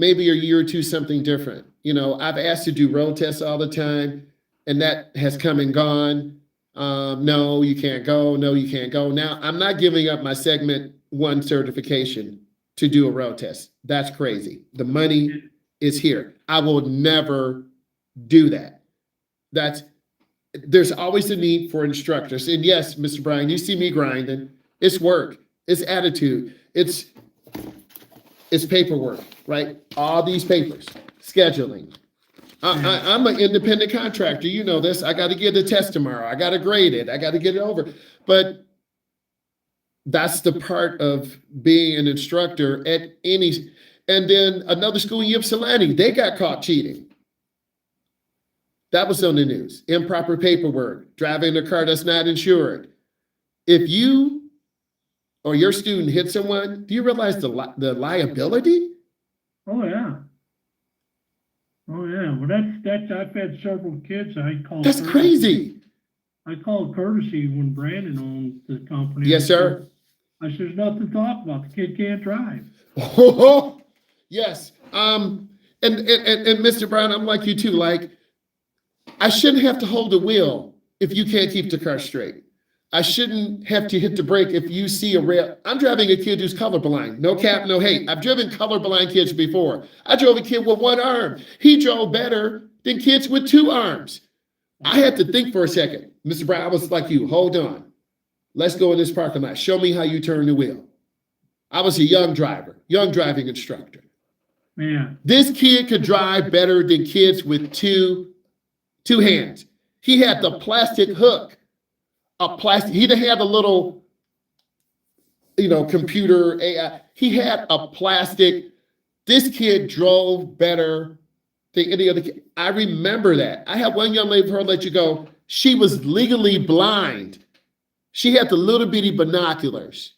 a year or two, something different. You know, I've asked to do road tests all the time, and that has come and gone. No, you can't go. No, you can't go. Now, I'm not giving up my segment 1 certification to do a road test. That's crazy. The money is here. I will never do that. There's always a need for instructors. And yes, Mr. Brian, you see me grinding. It's work. It's attitude. It's paperwork, right? All these papers, scheduling. I'm an independent contractor. You know this. I got to get a test tomorrow. I got to grade it. I got to get it over. But that's the part of being an instructor at any. And then another school in Ypsilanti, they got caught cheating. That was on the news. Improper paperwork, driving a car that's not insured. If you or your student hit someone, do you realize the liability? Oh, yeah. Oh, yeah. Well, that's, I've had several kids I called. That's crazy. I called courtesy when Brandon owned the company. Yes, sir. I said, there's nothing to talk about. The kid can't drive. Oh, yes. And Mr. Brown, I'm like you too. Like, I shouldn't have to hold the wheel if you can't keep the car straight. I shouldn't have to hit the brake if you see a rail. I'm driving a kid who's colorblind. No cap, no hate. I've driven colorblind kids before. I drove a kid with one arm. He drove better than kids with two arms. I had to think for a second. Mr. Brown, I was like you. Hold on. Let's go in this parking lot. Show me how you turn the wheel. I was a young driver, young driving instructor. Man, This kid could drive better than kids with two hands. He had the plastic hook. He didn't have a little, computer AI. He had a plastic. This kid drove better than any other kid. I remember that. I had one young lady, her let you go. She was legally blind. She had the little bitty binoculars.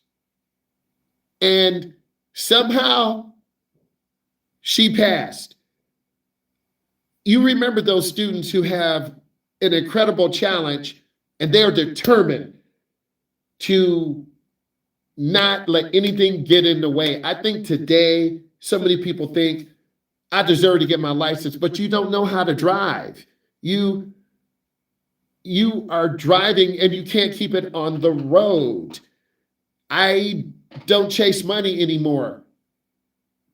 And somehow she passed. You remember those students who have an incredible challenge and they're determined to not let anything get in the way. I think today, so many people think, I deserve to get my license, but you don't know how to drive. You are driving and you can't keep it on the road. I don't chase money anymore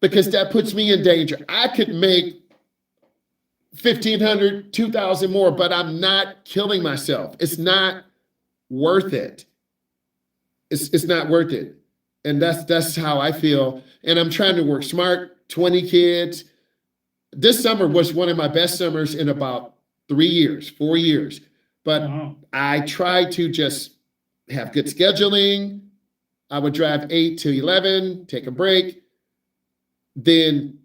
because that puts me in danger. I could make $1,500, $2,000 more, but I'm not killing myself. It's not worth it. It's not worth it. And that's how I feel. And I'm trying to work smart, 20 kids. This summer was one of my best summers in about 4 years. But I tried to just have good scheduling. I would drive 8 to 11, take a break, then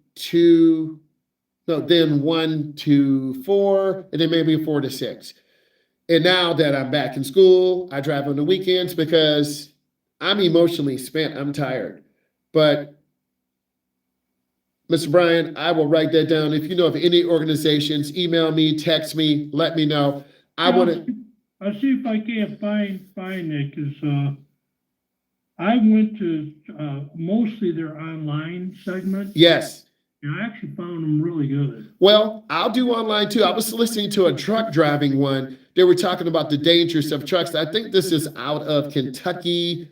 1 to 4, and then maybe 4 to 6. And now that I'm back in school, I drive on the weekends because I'm emotionally spent. I'm tired. But Mr. Brian, I will write that down. If you know of any organizations, email me, text me, let me know. I'll see if I can't find it, because I went to mostly their online segment. Yes. And I actually found them really good. Well, I'll do online too. I was listening to a truck driving one. They were talking about the dangers of trucks. I think this is out of Kentucky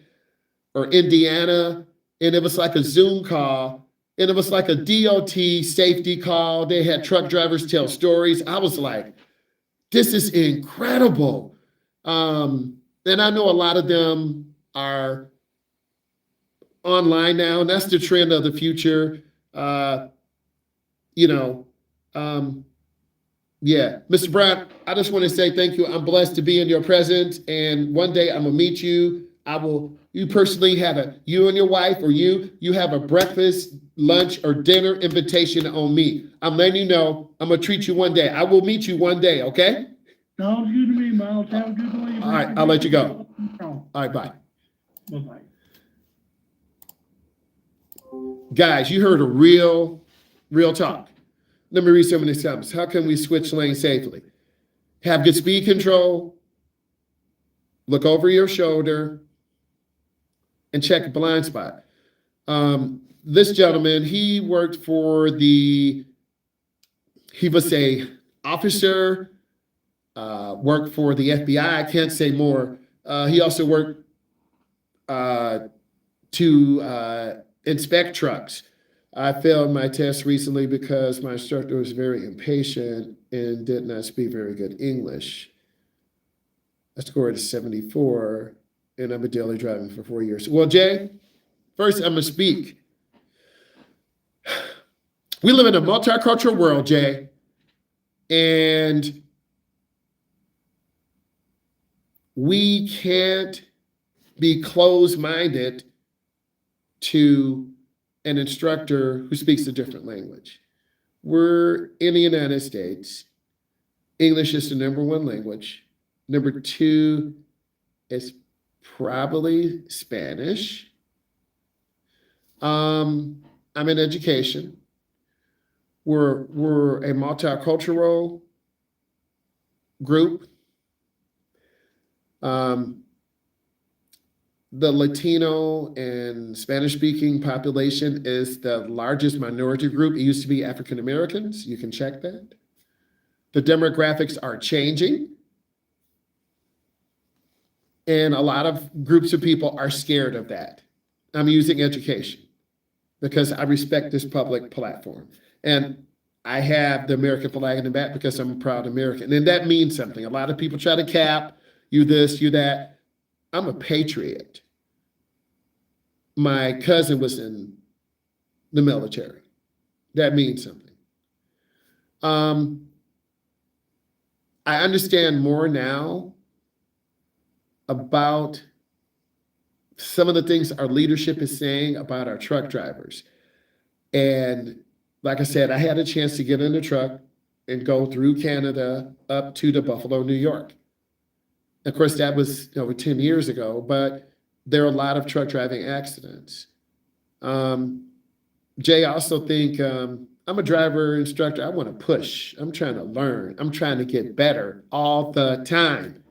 or Indiana. And it was like a Zoom call. And it was like a DOT safety call. They had truck drivers tell stories. I was like, this is incredible. And I know a lot of them are online now, and that's the trend of the future. Yeah, Mr. Brown, I just want to say thank you. I'm blessed to be in your presence, and one day I'm gonna meet you. You personally you and your wife, or you have a breakfast, lunch, or dinner invitation on me. I'm letting you know, I'm gonna treat you one day. I will meet you one day, okay? Sounds good to me, Myles. Have a good day. All right, I'll let you go. All right, bye. Bye-bye. Guys, you heard a real talk. Let me read some of these comments. How can we switch lanes safely? Have good speed control, look over your shoulder, and check a blind spot. This gentleman, he was a officer, worked for the FBI. I can't say more. He also worked to inspect trucks. I failed my test recently because my instructor was very impatient and did not speak very good English. I scored a 74, and I've been daily driving for 4 years. Well, Jay, first I'm gonna speak. We live in a multicultural world, Jay, and we can't be closed-minded to an instructor who speaks a different language. We're in the United States. English is the number one language. Number two is probably Spanish. I'm in education. We're a multicultural group. The Latino and Spanish-speaking population is the largest minority group. It used to be African Americans. You can check that. The demographics are changing. And a lot of groups of people are scared of that. I'm using education because I respect this public platform. And I have the American flag in the back because I'm a proud American. And that means something. A lot of people try to cap you this, you that. I'm a patriot. My cousin was in the military. That means something. I understand more now about some of the things our leadership is saying about our truck drivers. And like I said, I had a chance to get in the truck and go through Canada up to the Buffalo, New York. Of course, that was over 10 years ago, but there are a lot of truck driving accidents. Jay, I also think I'm a driver instructor. I want to push. I'm trying to learn. I'm trying to get better all the time.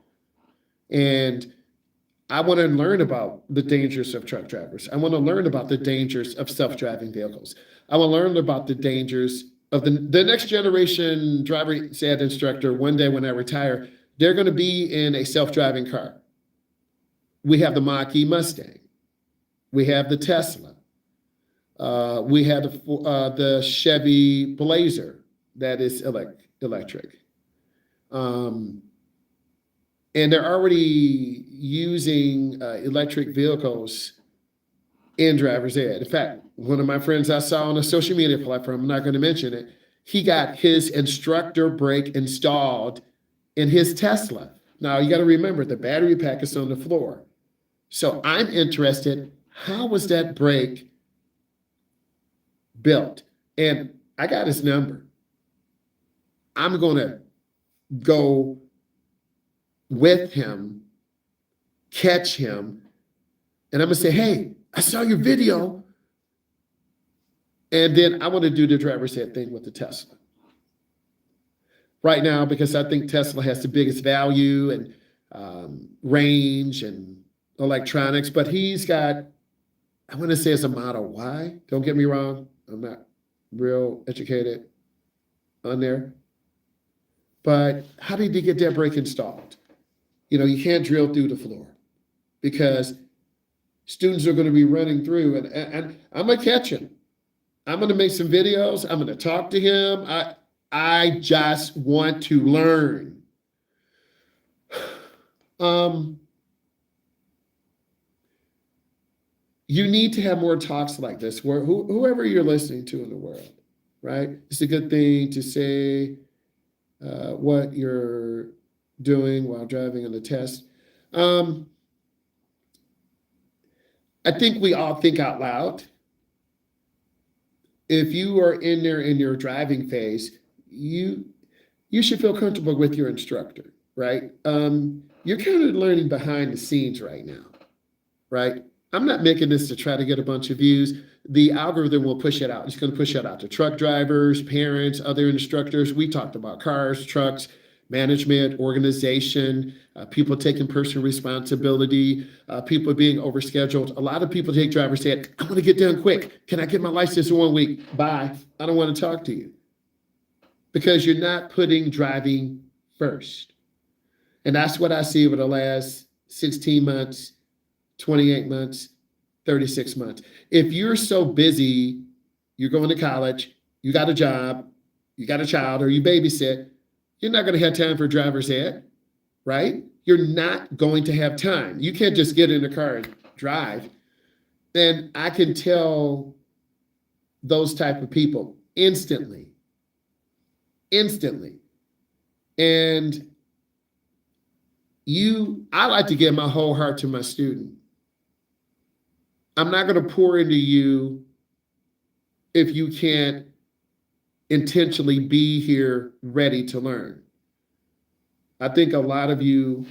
And I want to learn about the dangers of truck drivers. I want to learn about the dangers of self-driving vehicles. I want to learn about the dangers of the next generation driver ed instructor. One day when I retire, they're going to be in a self-driving car. We have the Mach-E Mustang. We have the Tesla. We have the Chevy Blazer that is electric. And they're already using electric vehicles in driver's ed. In fact, one of my friends I saw on a social media platform, I'm not going to mention it, he got his instructor brake installed in his Tesla. Now, you got to remember, the battery pack is on the floor. So I'm interested, how was that brake built? And I got his number. I'm going to go with him, catch him, and I'm going to say, hey, I saw your video. And then I want to do the driver's ed thing with the Tesla. Right now, because I think Tesla has the biggest value and range and electronics, but he's got, I want to say it's a Model Y. Don't get me wrong. I'm not real educated on there. But how did he get that brake installed? You know, you can't drill through the floor because students are going to be running through and I'm going to catch him. I'm going to make some videos. I'm going to talk to him. I just want to learn. You need to have more talks like this where whoever you're listening to in the world, right? It's a good thing to say what you're doing while driving on the test. I think we all think out loud. If you are in there in your driving phase, you should feel comfortable with your instructor, right? You're kind of learning behind the scenes right now, right? I'm not making this to try to get a bunch of views. The algorithm will push it out. It's going to push it out to truck drivers, parents, other instructors. We talked about cars, trucks, management, organization, people taking personal responsibility, people being overscheduled. A lot of people take driver's ed. I want to get done quick. Can I get my license in 1 week? Bye. I don't want to talk to you. Because you're not putting driving first. And that's what I see over the last 16 months, 28 months, 36 months. If you're so busy, you're going to college, you got a job, you got a child, or you babysit, you're not going to have time for driver's ed, right? You're not going to have time. You can't just get in the car and drive. And I can tell those type of people instantly. And I like to give my whole heart to my student. I'm not going to pour into you if you can't intentionally be here ready to learn. I think a lot of you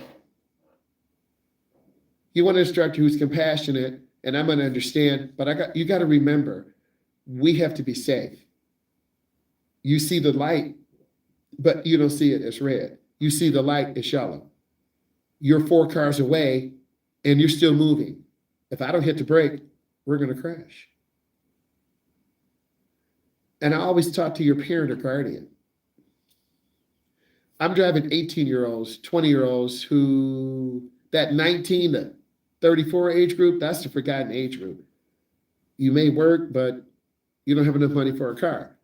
want an instructor who's compassionate, and I'm going to understand, but you got to remember, we have to be safe. You see the light, but you don't see it as red. You see the light as yellow. You're 4 cars away and you're still moving. If I don't hit the brake, we're going to crash. And I always talk to your parent or guardian. I'm driving 18-year-olds, 20-year-olds who, that 19 to 34 age group, that's the forgotten age group. You may work, but you don't have enough money for a car.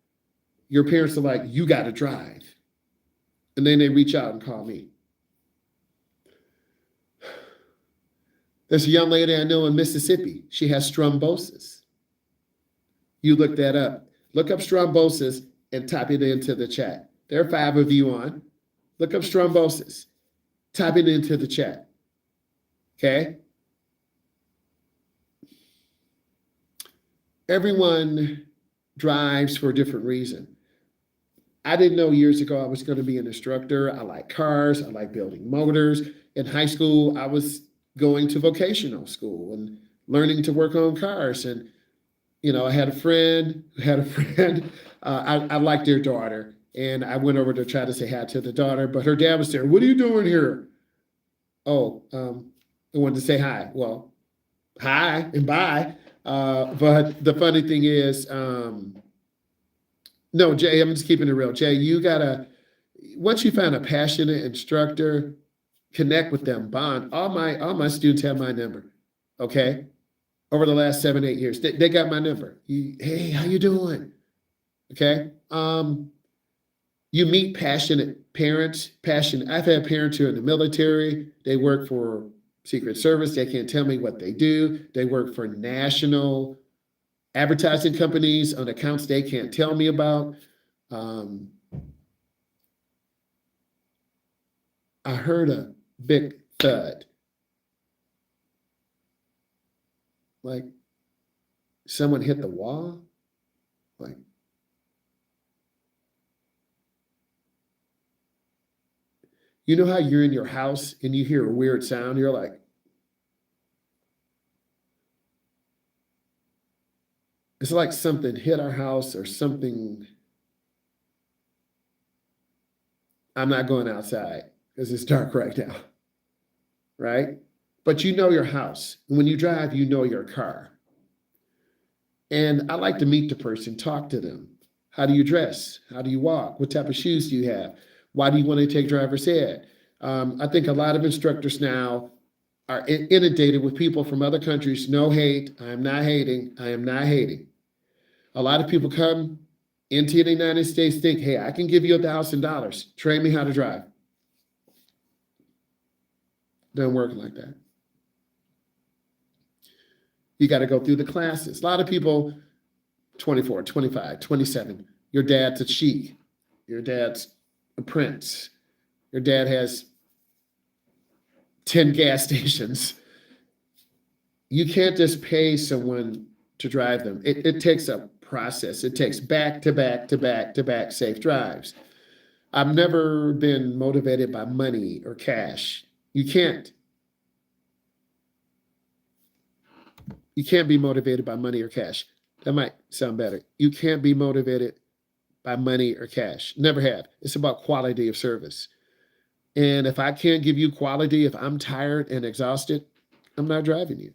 Your parents are like, you got to drive. And then they reach out and call me. There's a young lady I know in Mississippi. She has thrombosis. You look that up. Look up thrombosis and type it into the chat. There are 5 of you on. Look up thrombosis. Type it into the chat. Okay? Everyone drives for a different reason. I didn't know years ago I was going to be an instructor. I like cars. I like building motors. In high school, I was going to vocational school and learning to work on cars. And, you know, I had a friend who had a friend. I liked their daughter. And I went over to try to say hi to the daughter, but her dad was there. What are you doing here? Oh, I wanted to say hi. Well, hi and bye. But the funny thing is, no, Jay, I'm just keeping it real. Jay, you gotta, once you find a passionate instructor, connect with them, bond. All my students have my number, okay? Over the last 7, 8 years, they got my number. Hey, how you doing? Okay. You meet passionate parents, I've had parents who are in the military. They work for Secret Service. They can't tell me what they do. They work for national advertising companies on accounts they can't tell me about. I heard a big thud. Like someone hit the wall. Like, you know how you're in your house and you hear a weird sound? You're like, it's like something hit our house or something. I'm not going outside because it's dark right now, right? But you know your house. When you drive, you know your car. And I like to meet the person, talk to them. How do you dress? How do you walk? What type of shoes do you have? Why do you want to take driver's ed? I think a lot of instructors now are inundated with people from other countries. No hate. I am not hating. I am not hating. A lot of people come into the United States, think, hey, I can give you $1,000. Train me how to drive. Doesn't work like that. You got to go through the classes. A lot of people, 24, 25, 27, your dad's a sheik. Your dad's a prince. Your dad has 10 gas stations. You can't just pay someone to drive them. It takes a process. It takes back to back to back to back safe drives. I've never been motivated by money or cash. You can't. You can't be motivated by money or cash. That might sound better. You can't be motivated by money or cash. Never have. It's about quality of service. And if I can't give you quality, if I'm tired and exhausted, I'm not driving you.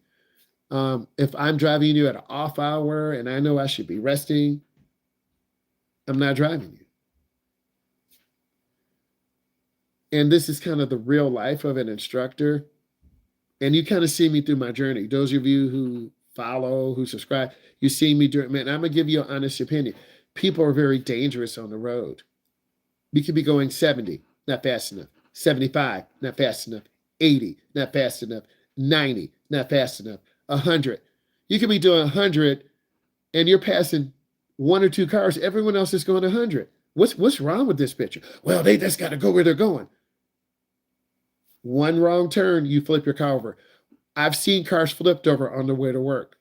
If I'm driving you at an off hour and I know I should be resting, I'm not driving you. And this is kind of the real life of an instructor. And you kind of see me through my journey. Those of you who follow, who subscribe, you see me during, man, I'm going to give you an honest opinion. People are very dangerous on the road. We could be going 70, not fast enough. 75, not fast enough. 80, not fast enough. 90, not fast enough. 100. You could be doing 100 and you're passing 1 or 2 cars. Everyone else is going 100. What's wrong with this picture? Well, they just got to go where they're going. One wrong turn, you flip your car over. I've seen cars flipped over on their way to work.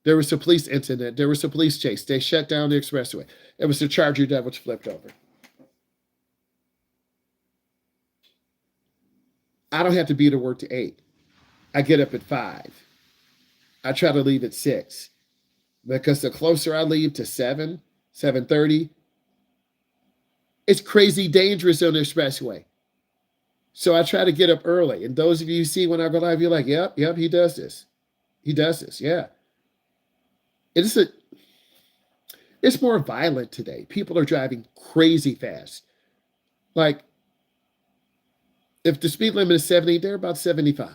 There was a police incident. There was a police chase. They shut down the expressway. It was the Charger that was flipped over. I don't have to be to work to 8. I get up at 5. I try to leave at 6 because the closer I leave to 7, 7:30, it's crazy dangerous on the expressway. So I try to get up early. And those of you who see when I go live, you're like, yep, he does this. He does this, yeah. It's more violent today. People are driving crazy fast. Like, if the speed limit is 70, they're about 75.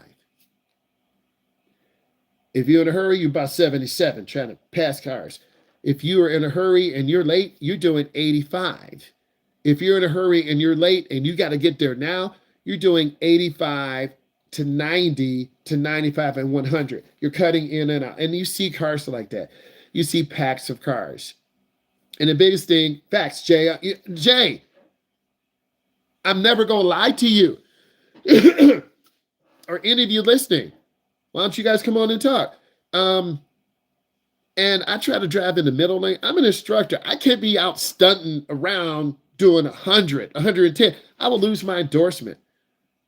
If you're in a hurry, you're about 77, trying to pass cars. If you are in a hurry and you're late, you're doing 85. If you're in a hurry and you're late and you got to get there now, you're doing 85 to 90 to 95 and 100. You're cutting in and out. And you see cars like that. You see packs of cars. And the biggest thing, facts, Jay, I'm never going to lie to you. Or any of you listening. Why don't you guys come on and talk? And I try to drive in the middle lane. I'm an instructor. I can't be out stunting around doing 100, 110. I will lose my endorsement.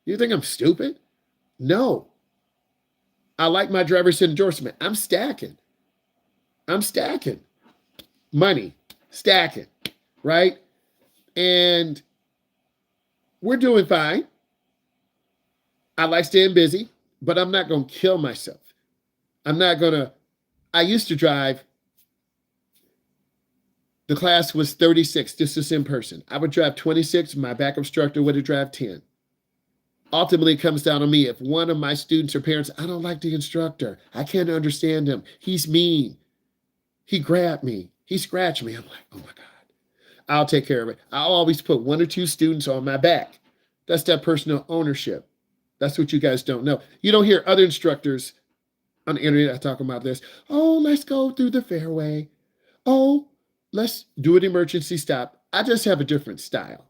You think I'm stupid? No. I like my driver's endorsement. I'm stacking. Money, stacking, right? And we're doing fine. I like staying busy, but I'm not going to kill myself. I used to drive, the class was 36. This is in person. I would drive 26. My backup instructor would drive 10. Ultimately, it comes down to me. If one of my students or parents, I don't like the instructor. I can't understand him. He's mean. He grabbed me. He scratched me. I'm like, oh my God. I'll take care of it. I'll always put 1 or 2 students on my back. That's that personal ownership. That's what you guys don't know. You don't hear other instructors on the internet talking about this. Oh, let's go through the fairway. Oh, let's do an emergency stop. I just have a different style.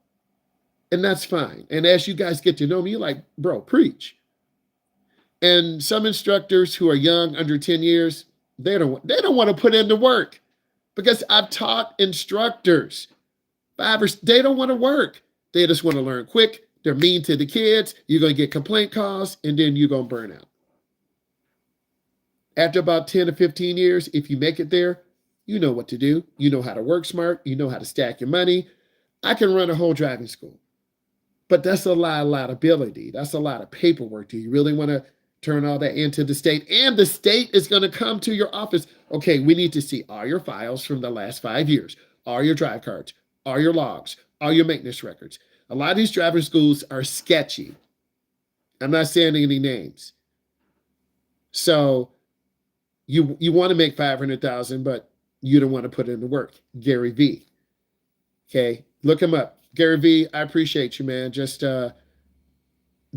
And that's fine. And as you guys get to know me, you're like, bro, preach. And some instructors who are young, under 10 years, they don't want to put in the work, because I've taught instructors, they don't want to work. They just want to learn quick. They're mean to the kids. You're going to get complaint calls, and then you're going to burn out. After about 10 to 15 years, if you make it there, you know what to do. You know how to work smart. You know how to stack your money. I can run a whole driving school. But that's a lot of liability. That's a lot of paperwork. Do you really want to turn all that into the state? And the state is going to come to your office. Okay, we need to see all your files from the last 5 years, all your drive cards, all your logs, all your maintenance records. A lot of these driving schools are sketchy. I'm not saying any names. So you want to make 500,000, but you don't want to put in the work. Gary V. Okay, look him up. Gary V, I appreciate you, man. Just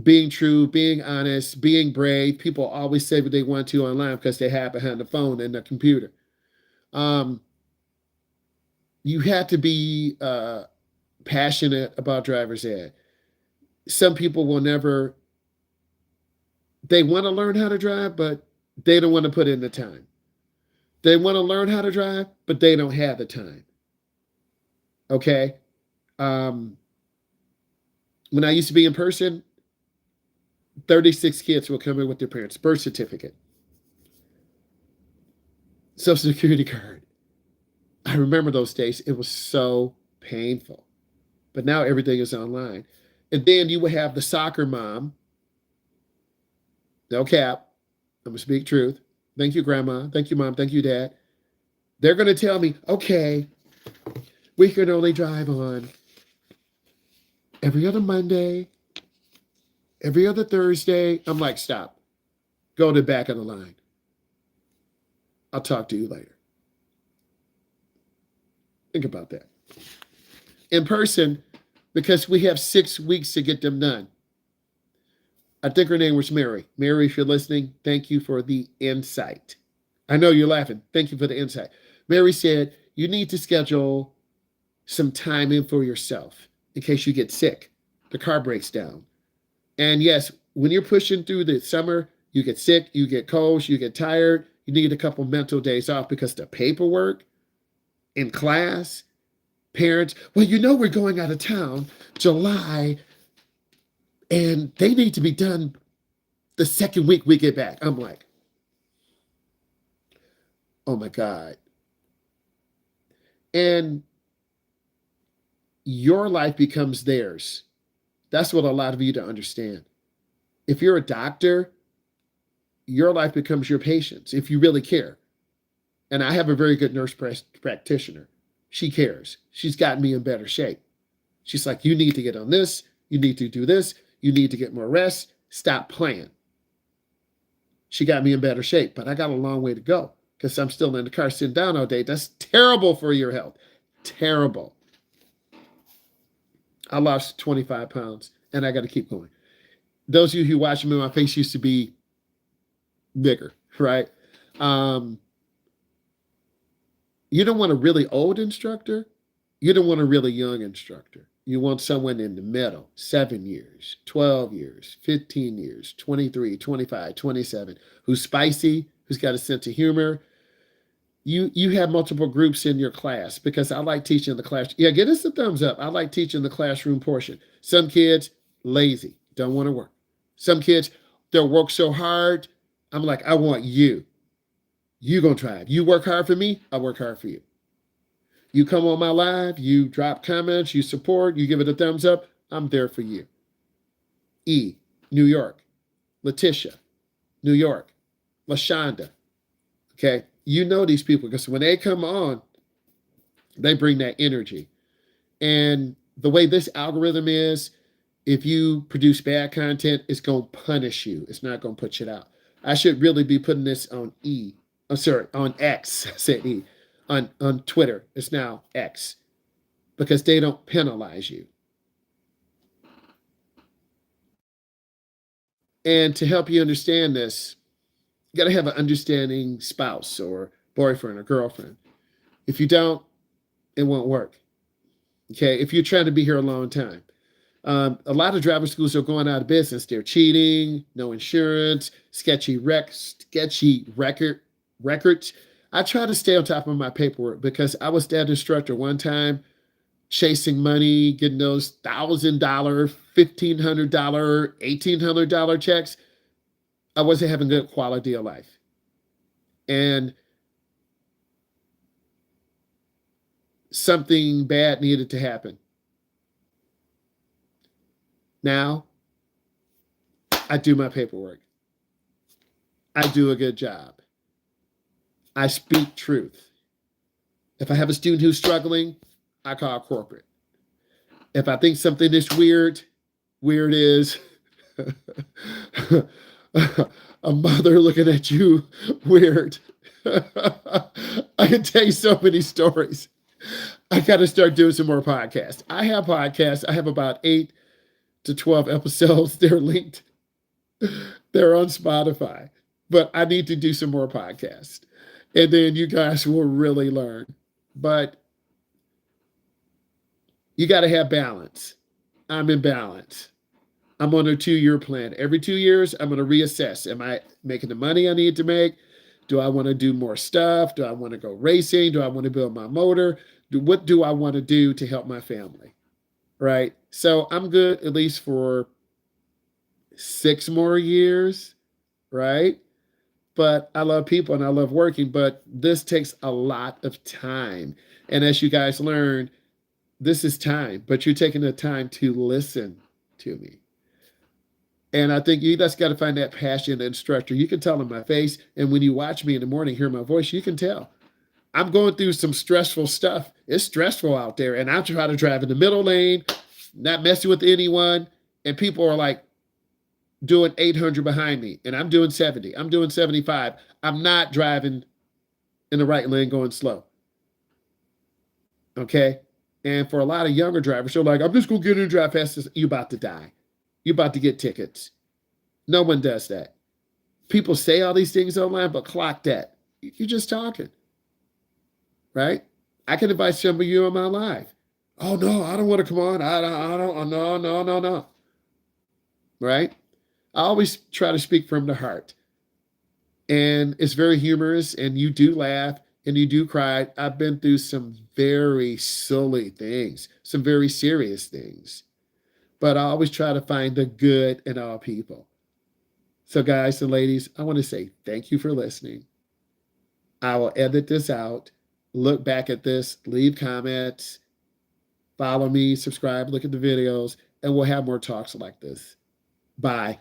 being true, being honest, being brave. People always say what they want to online because they hide behind the phone and the computer. You have to be passionate about driver's ed. Some people will never, they want to learn how to drive, but they don't want to put in the time. They want to learn how to drive, but they don't have the time. Okay? When I used to be in person, 36 kids will come in with their parents' birth certificate, Social Security card. I remember those days. It was so painful. But now everything is online. And then you would have the soccer mom. No cap. I'm going to speak truth. Thank you, Grandma. Thank you, Mom. Thank you, Dad. They're going to tell me, okay, we can only drive on every other Monday, every other Thursday. I'm like, stop. Go to the back of the line. I'll talk to you later. Think about that. In person, because we have 6 weeks to get them done. I think her name was Mary. Mary, if you're listening, thank you for the insight. I know you're laughing. Thank you for the insight. Mary said, you need to schedule some time in for yourself in case you get sick. The car breaks down. And yes, when you're pushing through the summer, you get sick, you get cold, you get tired. You need a couple mental days off because the paperwork in class, parents, well, you know we're going out of town July And they need to be done the second week we get back. I'm like, oh my God. And your life becomes theirs. That's what a lot of you don't understand. If you're a doctor, your life becomes your patient's if you really care. And I have a very good nurse practitioner. She cares. She's gotten me in better shape. She's like, you need to get on this. You need to do this. You need to get more rest. Stop playing. She got me in better shape, but I got a long way to go because I'm still in the car sitting down all day. That's terrible for your health. Terrible. I lost 25 pounds and I got to keep going. Those of you who watch me, my face used to be bigger, right? You don't want a really old instructor. You don't want a really young instructor. You want someone in the middle, 7 years, 12 years, 15 years, 23, 25, 27, who's spicy, who's got a sense of humor. You have multiple groups in your class because I like teaching the class. Yeah, give us a thumbs up. I like teaching the classroom portion. Some kids, lazy, don't want to work. Some kids, they'll work so hard. I'm like, I want you. You gonna try it. You work hard for me, I work hard for you. You come on my live, you drop comments, you support, you give it a thumbs up, I'm there for you. E, New York. Letitia, New York. LaShonda. Okay, you know these people because when they come on, they bring that energy. And the way this algorithm is, if you produce bad content, it's going to punish you. It's not going to put you out. I should really be putting this on on X. I said E. On Twitter. It's now X. Because they don't penalize you. And to help you understand this, you got to have an understanding spouse or boyfriend or girlfriend. If you don't, it won't work. Okay, if you're trying to be here a long time. A lot of driver schools are going out of business. They're cheating, no insurance, sketchy records. I try to stay on top of my paperwork because I was that instructor one time, chasing money, getting those $1,000, $1,500, $1,800 checks. I wasn't having good quality of life. And something bad needed to happen. Now, I do my paperwork. I do a good job. I speak truth. If I have a student who's struggling, I call corporate. If I think something is weird is a mother looking at you weird. I can tell you so many stories. I got to start doing some more podcasts. I have podcasts. I have about 8 to 12 episodes. They're linked. They're on Spotify. But I need to do some more podcasts. And then you guys will really learn. But you got to have balance. I'm in balance. I'm on a 2-year plan. Every 2 years, I'm going to reassess. Am I making the money I need to make? Do I want to do more stuff? Do I want to go racing? Do I want to build my motor? What do I want to do to help my family? Right? So I'm good at least for 6 more years, right? But I love people and I love working, but this takes a lot of time. And as you guys learn, this is time, but you're taking the time to listen to me. And I think you just got to find that passionate instructor. You can tell in my face. And when you watch me in the morning, hear my voice, you can tell. I'm going through some stressful stuff. It's stressful out there. And I try to drive in the middle lane, not messing with anyone. And people are like doing 800 behind me. And I'm doing 70. I'm doing 75. I'm not driving in the right lane going slow. Okay? And for a lot of younger drivers, they're like, I'm just going to get in and drive fast. You're about to die. You're about to get tickets. No one does that. People say all these things online, but clock that. You're just talking. Right? I can invite some of you on my live. Oh, no, I don't want to come on. I don't, no. Right? I always try to speak from the heart. And it's very humorous, and you do laugh, and you do cry. I've been through some very silly things, some very serious things. but I always try to find the good in all people. So guys and ladies, I want to say thank you for listening. I will edit this out, look back at this, leave comments, follow me, subscribe, look at the videos, and we'll have more talks like this. Bye.